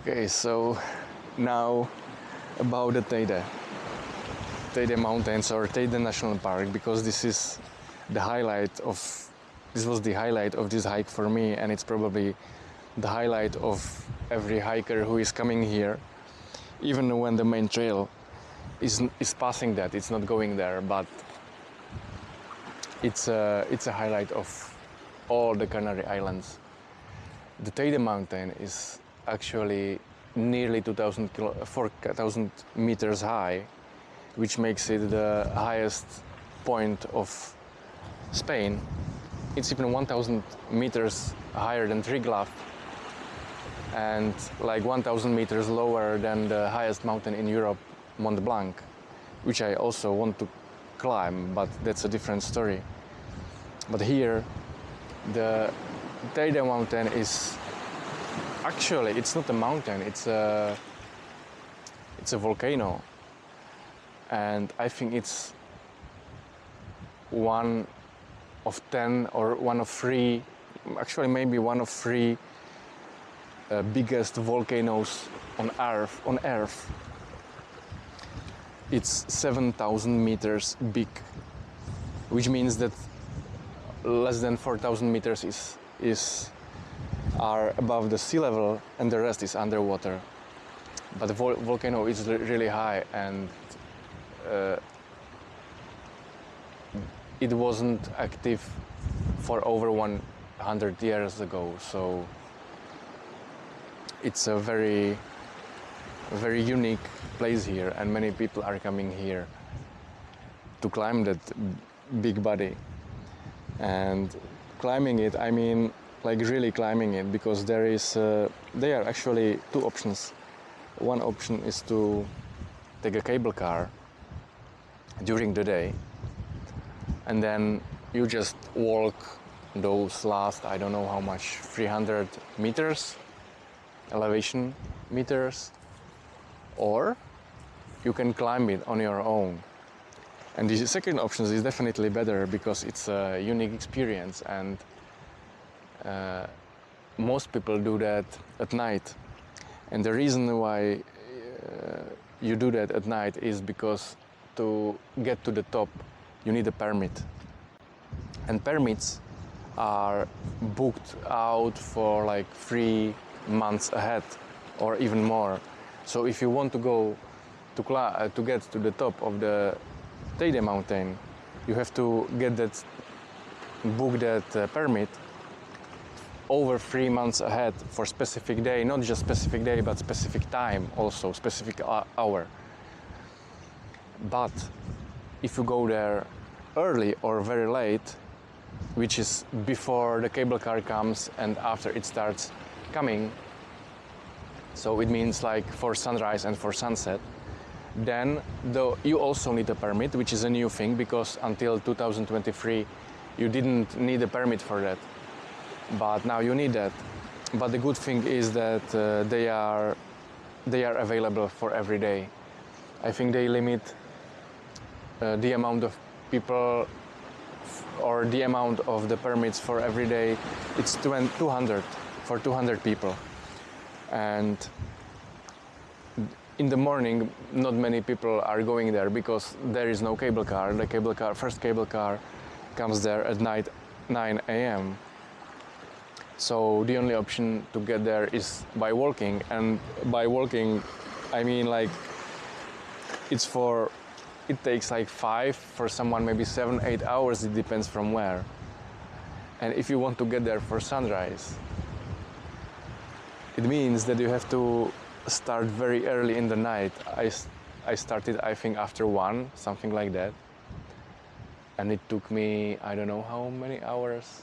Okay, so now about the Teide Mountains or Teide National Park, because this was the highlight of this hike for me, and it's probably the highlight of every hiker who is coming here, even when the main trail is passing that, it's not going there, but it's a highlight of all the Canary Islands. The Teide mountain is actually nearly 4,000 meters high, which makes it the highest point of Spain. It's even 1,000 meters higher than Triglav and like 1,000 meters lower than the highest mountain in Europe, Mont Blanc, which I also want to climb, but that's a different story. But here, the Teide mountain is actually, it's not a mountain, it's a volcano, and I think it's one of 10 or one of 3, actually maybe one of 3 biggest volcanoes on Earth. It's 7,000 meters big, which means that less than 4,000 meters are above the sea level and the rest is underwater. But the volcano is really high, and it wasn't active for over 100 years ago, so it's a very, very unique place here, and many people are coming here to climb that big body. And climbing it, I mean like really climbing it, because there are actually 2 options. One option is to take a cable car during the day, and then you just walk those last, I don't know how much, 300 meters, elevation meters, or you can climb it on your own. And the second option is definitely better, because it's a unique experience, and most people do that at night. And the reason why you do that at night is because to get to the top you need a permit, and permits are booked out for like 3 months ahead or even more. So if you want to go to get to the top of the Teide mountain, you have to book that permit over 3 months ahead for specific day, not just specific day, but specific time also, specific hour. But if you go there early or very late, which is before the cable car comes and after it starts coming, so it means like for sunrise and for sunset, then you also need a permit, which is a new thing, because until 2023 you didn't need a permit for that, but now you need that. But the good thing is that they are available for every day. I think they limit the amount of people or the amount of the permits for every day. It's 200 for 200 people, and in the morning not many people are going there because there is no cable car. The first cable car comes there at night 9 a.m. So the only option to get there is by walking, and by walking I mean like it takes like 5, for someone maybe 7-8 hours, it depends from where. And if you want to get there for sunrise, it means that you have to start very early in the night. I started, I think, after 1, something like that, and it took me I don't know how many hours,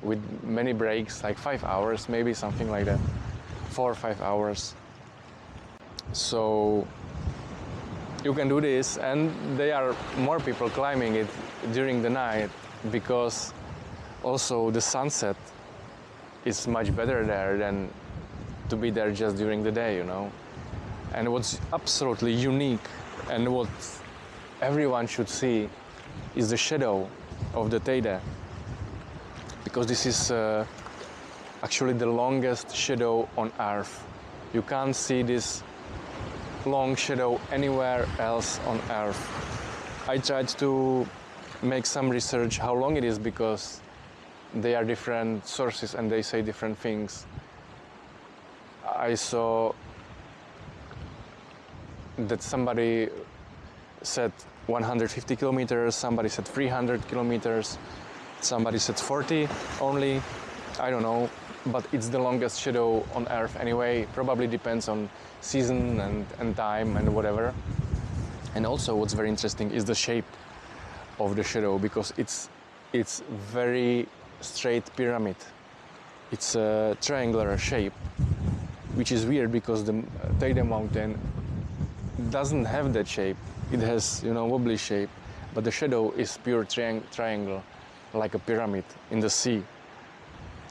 with many breaks, like 5 hours maybe, something like that, 4 or 5 hours. So you can do this, and there are more people climbing it during the night, because also the sunset is much better there than to be there just during the day, you know. And what's absolutely unique and what everyone should see is the shadow of the Teide, because this is actually the longest shadow on Earth. You can't see this long shadow anywhere else on Earth. I tried to make some research how long it is, because they are different sources and they say different things. I saw that somebody said 150 kilometers, somebody said 300 kilometers, somebody said 40 only, I don't know, but it's the longest shadow on Earth anyway. Probably depends on season and time and whatever. And also what's very interesting is the shape of the shadow, because it's very straight pyramid. It's a triangular shape, which is weird because the Teide mountain doesn't have that shape. It has, wobbly shape, but the shadow is pure triangle, like a pyramid in the sea,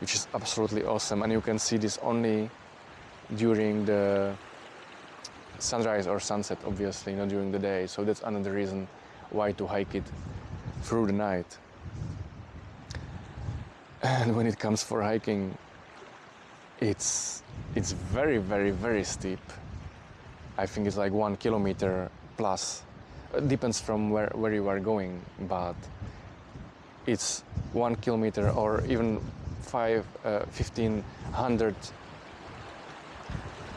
which is absolutely awesome. And you can see this only during the sunrise or sunset, obviously, not during the day. So that's another reason why to hike it through the night. And when it comes for hiking, it's very, very, very steep. I think it's like 1 kilometer plus. It depends from where you are going, but it's 1 kilometer or even 1,500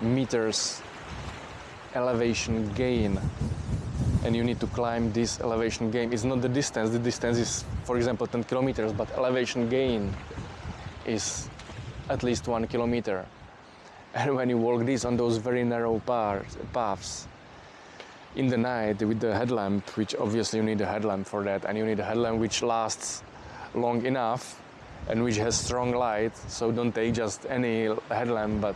meters elevation gain, and you need to climb this elevation gain. It's not the distance is, for example, 10 kilometers, but elevation gain is at least 1 kilometer. And when you walk this on those very narrow paths in the night with the headlamp, which obviously you need a headlamp for that, and you need a headlamp which lasts long enough and which has strong light, so don't take just any headlamp, but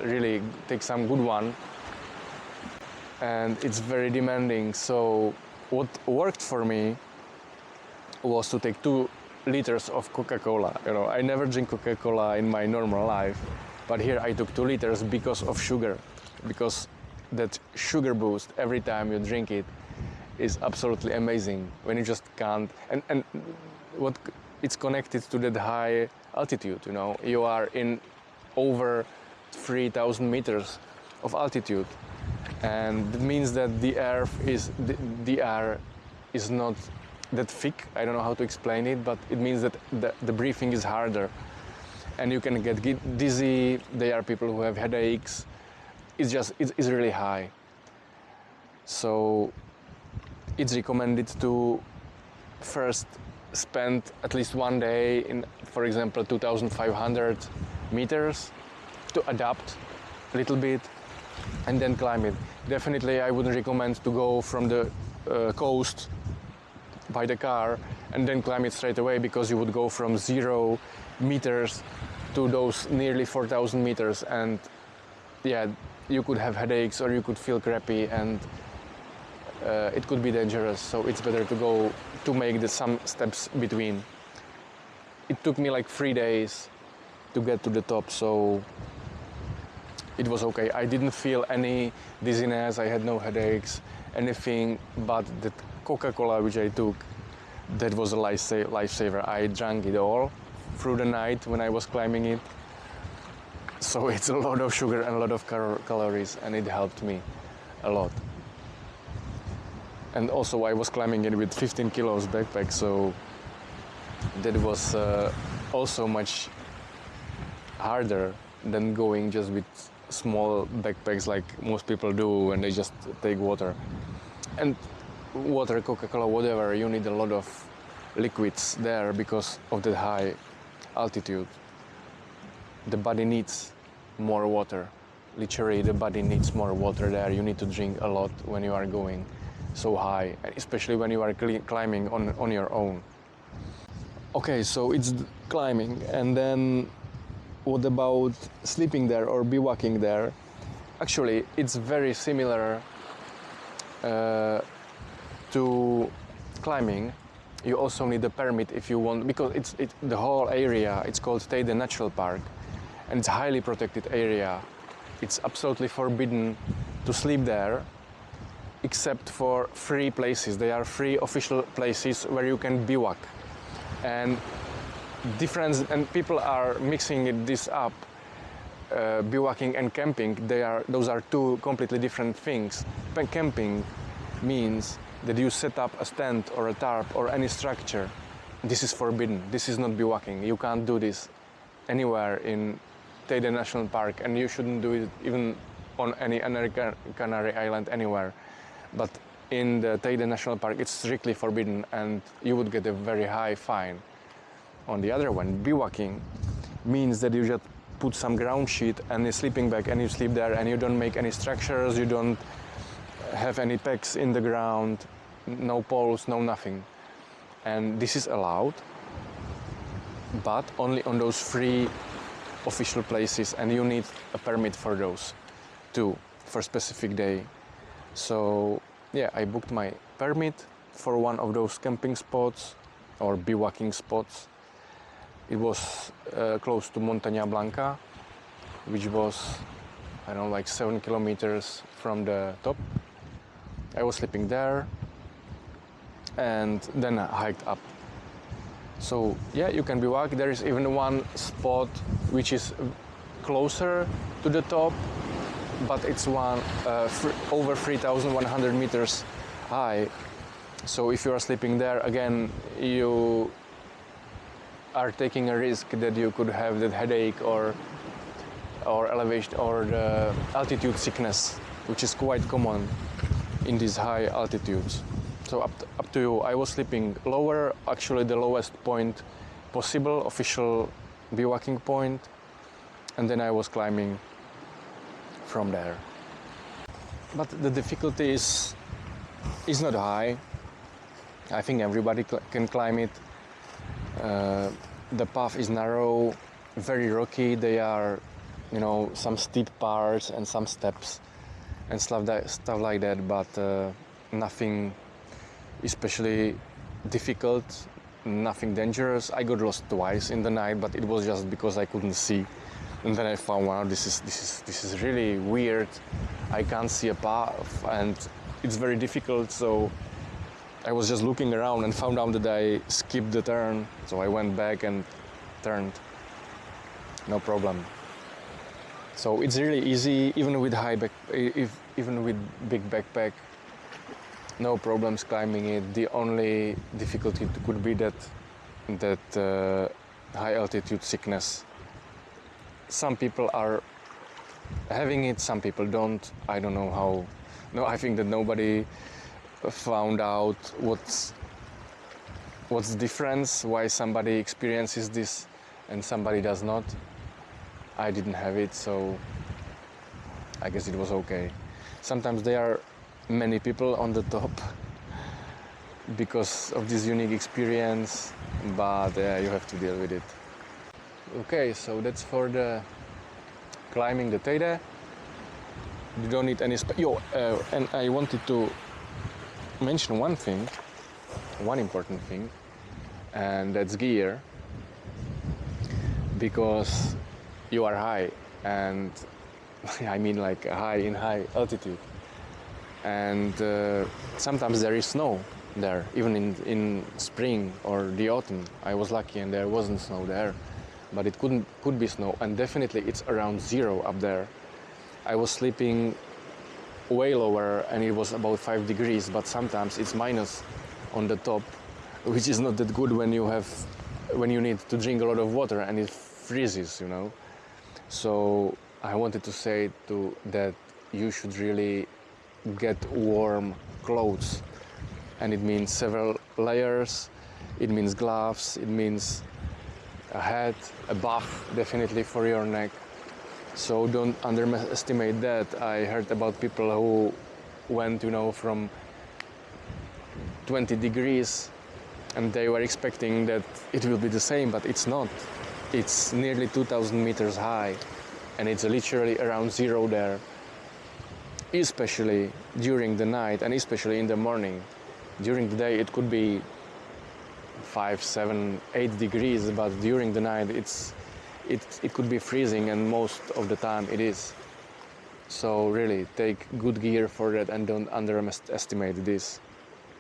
really take some good one. And it's very demanding. So what worked for me was to take 2 liters of Coca-Cola. I never drink Coca-Cola in my normal life, but here I took 2 liters because of sugar, because that sugar boost every time you drink it is absolutely amazing when you just can't. And what it's connected to that high altitude. You are in over 3,000 meters of altitude. And it means that the air is not that thick. I don't know how to explain it, but it means that the breathing is harder, and you can get dizzy. There are people who have headaches. It's really high. So it's recommended to first spend at least 1 day in, for example, 2,500 meters to adapt a little bit, and then climb it. Definitely I wouldn't recommend to go from the coast by the car and then climb it straight away, because you would go from 0 meters to those nearly 4,000 meters, and you could have headaches or you could feel crappy, and it could be dangerous. So it's better to make some steps between. It took me like 3 days to get to the top, so it was okay. I didn't feel any dizziness, I had no headaches, anything, but the Coca-Cola which I took, that was a lifesaver. I drank it all through the night when I was climbing it. So it's a lot of sugar and a lot of calories, and it helped me a lot. And also I was climbing it with 15 kilos backpack, so that was also much harder than going just with small backpacks like most people do when they just take water. And water, Coca-Cola, whatever, you need a lot of liquids there because of the high altitude. The body needs more water. Literally, the body needs more water there. You need to drink a lot when you are going so high, especially when you are climbing on your own. Okay, so it's climbing, and then what about sleeping there or bivouacking there? Actually, it's very similar to climbing. You also need a permit if you want, because the whole area, it's called Teide Natural Park, and it's a highly protected area. It's absolutely forbidden to sleep there, except for 3 places. They are 3 official places where you can bivouac. And difference, and people are mixing this up. Bivouacking and camping, those are two completely different things. Camping means that you set up a tent or a tarp or any structure. This is forbidden. This is not bivouacking. You can't do this anywhere in Teide National Park, and you shouldn't do it even on any Canary Island anywhere. But in the Teide National Park, it's strictly forbidden, and you would get a very high fine. On the other one, bivouacking means that you just put some ground sheet and a sleeping bag and you sleep there, and you don't make any structures, you don't have any packs in the ground, no poles, no nothing. And this is allowed, but only on those 3 official places, and you need a permit for those too, for specific day. So yeah, I booked my permit for one of those camping spots or bivouacking spots. It was close to Montaña Blanca, which was, I don't know, like 7 kilometers from the top. I was sleeping there and then I hiked up. So yeah, you can bivouac. There is even one spot which is closer to the top, but it's over 3,100 meters high. So if you are sleeping there, again, you are taking a risk that you could have that headache or elevation or the altitude sickness, which is quite common in these high altitudes. So up to you. I was sleeping lower, actually the lowest point possible, official bivouacking point, and then I was climbing from there. But the difficulty is not high. I think everybody can climb it. The path is narrow, very rocky. There are, some steep parts and some steps and stuff like that, but nothing especially difficult, nothing dangerous. I got lost twice in the night, but it was just because I couldn't see. And then I found, wow, this is really weird. I can't see a path and it's very difficult. So I was just looking around and found out that I skipped the turn. So I went back and turned. No problem. So it's really easy, even with even with big backpack. No problems climbing it. The only difficulty could be that high altitude sickness. Some people are having it, some people don't. I don't know how. No, I think that nobody found out what's the difference, why somebody experiences this and somebody does not. I didn't have it, so I guess it was okay. Sometimes there are many people on the top because of this unique experience, but you have to deal with it. Okay, so that's for the climbing the Teide. You don't need any and I wanted to mention one important thing, and that's gear, because you are high, and I mean like in high altitude, and sometimes there is snow there, even in spring or the autumn. I was lucky and there wasn't snow there, but it could be snow, and definitely it's around 0 up there. I was sleeping way lower and it was about 5 degrees, but sometimes it's minus on the top, which is not that good when you need to drink a lot of water and it freezes, So I wanted to say that you should really get warm clothes, and it means several layers, it means gloves, it means a hat, a buff definitely for your neck. So don't underestimate that. I heard about people who went, from 20 degrees and they were expecting that it will be the same, but it's not. It's nearly 2,000 meters high and it's literally around 0 there, especially during the night and especially in the morning. During the day it could be 5, 7, 8 degrees, but during the night it could be freezing, and most of the time it is. So really take good gear for that and don't underestimate this.